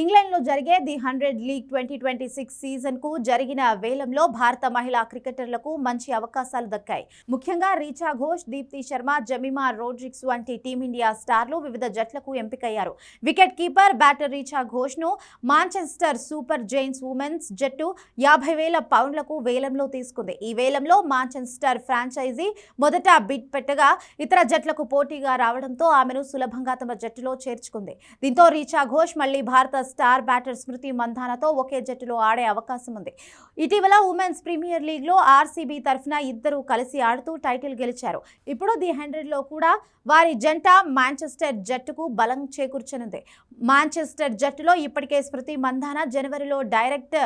ఇంగ్లాండ్లో జరిగే the 100 league 2026 సీజన్కు జరిగిన వేలంలో భారత మహిళా క్రికెటర్లకు మంచి అవకాశాలు దక్కాయి. ముఖ్యంగా రీచా ఘోష్, దీప్తి శర్మ, జమీమా రోడ్రిగ్స్ వంటి టీమిండియా స్టార్లు వివిధ జట్లకు ఎంపికయ్యారు. వికెట్ కీపర్, బ్యాటర్ రీచా ఘోష్ను మాంచెస్టర్ సూపర్ జైంట్స్ ఉమెన్స్ జట్టు 50,000 పౌండ్లకు వేలంలో తీసుకుంది. ఈ వేలంలో మాంచెస్టర్ ఫ్రాంచైజీ మొదట బిడ్ పెట్టగా ఇతర జట్లకు పోటీగా రావడంతో ఆమెను సులభంగా తమ జట్టులో చేర్చుకుంది. దీంతో రీచా ఘోష్ మళ్లీ భారత స్టార్ బ్యాటర్ స్మృతి మంధానతో ఒకే జట్టులో ఆడే అవకాశం ఉంది. ఇటీవల ఉమెన్స్ ప్రీమియర్ లీగ్ లో ఆర్సీబీ తరఫున ఇద్దరు కలిసి ఆడుతూ టైటిల్ గెలిచారు. ఇప్పుడు ది 100లో కూడా వారి జంట మాంచెస్టర్ జట్టుకు బలం చేకూర్చనుంది. మాంచెస్టర్ జట్టులో ఇప్పటికే స్మృతి మంధాన జనవరిలో డైరెక్ట్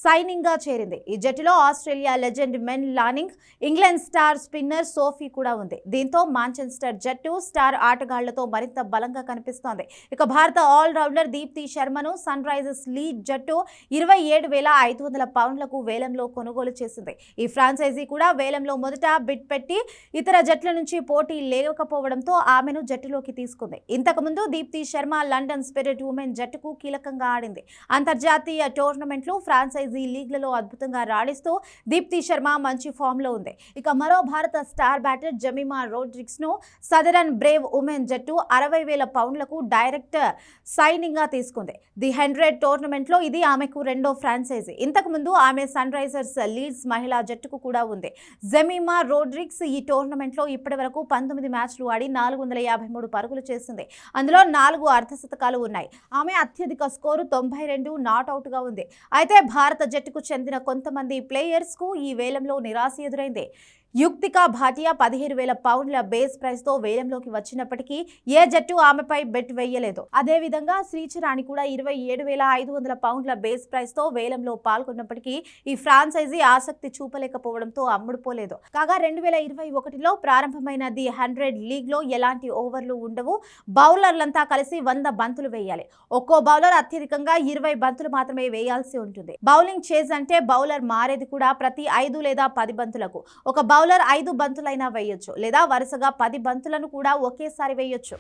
సైనింగ్ గా చేరింది. ఈ జట్టులో Australia legend men లానింగ్, England star spinner Sophie కూడా ఉంది. దీంతో మాంచెస్టర్ జట్టు స్టార్ ఆటగాళ్లతో మరింత బలంగా కనిపిస్తోంది. ఇక భారత ఆల్రౌండర్ దీప్తి శర్మను సన్ రైజర్స్ లీడ్ జట్టు 27,500 పౌండ్లకు వేలంలో కొనుగోలు చేసింది. ఈ ఫ్రాంచైజీ కూడా వేలంలో మొదట బిడ్ పెట్టి ఇతర జట్ల నుంచి పోటీ లేకపోవడంతో ఆమెను జట్టులోకి తీసుకుంది. ఇంతకుముందు Deepti Sharma London Spirit women జట్టుకు కీలకంగా ఆడింది. అంతర్జాతీయ టోర్నమెంట్లు, ఫ్రాంచైజీ లీగ్లలో అద్భుతంగా రాణిస్తూ దీప్తి శర్మ మంచి ఫామ్ లో ఉంది. ఇక మరో భారత స్టార్ బ్యాటర్ జమీమా రోడ్రిగ్స్ ను సదరన్ బ్రేవ్ ఉమెన్ జట్టు 60,000 పౌండ్లకు డైరెక్ట్ సైనింగ్ గా తీసుకుంది. ది 100 టోర్నమెంట్ లో ఇది ఆమెకు రెండో ఫ్రాంచైజీ. ఇంతకుముందు ఆమె సన్ రైజర్స్ లీడ్స్ మహిళా జట్టుకు కూడా ఉంది. జమీమా రోడ్రిగ్స్ ఈ టోర్నమెంట్ లో ఇప్పటి వరకు 19 మ్యాచ్లు ఆడి 453 పరుగులు చేసింది. అందులో 4 అర్ధశతకాలు ఉన్నాయి. ఆమె అత్యధిక స్కోరు 92 నాట్అవుట్ గా ఉంది. అయితే భారత జట్టుకు చెందిన కొంతమంది ప్లేయర్స్ కు ఈ వేలంలో నిరాశ ఎదురైంది. యుక్తికా భాటియా 15,000 పౌండ్ల బేస్ ప్రైస్ తో వేలంలోకి వచ్చినప్పటికీ ఏ జట్టు ఆమెపై బెట్ వేయలేదు. అదేవిధంగా శ్రీచరాణి కూడా 27,500 పౌండ్ల బేస్ ప్రైస్ తో వేలంలో పాల్గొన్నప్పటికీ ఈ ఫ్రాంచైజీ ఆసక్తి చూపలేకపోవడంతో అమ్ముడుపోలేదు. కాగా 2021లో ప్రారంభమైన ది 100 లీగ్ లో ఎలాంటి ఓవర్లు ఉండవు. బౌలర్లంతా కలిసి 100 బంతులు వేయాలి. ఒక్కో బౌలర్ అత్యధికంగా 20 బంతులు మాత్రమే వేయాల్సి ఉంటుంది. బౌలింగ్ చేజ్ అంటే బౌలర్ మారేది కూడా ప్రతి 5 లేదా 10 బంతులకు. ఒక బౌలర్ 5 బంతులైనా వేయొచ్చు, లేదా వరుసగా 10 బంతులను కూడా ఒకేసారి వేయొచ్చు.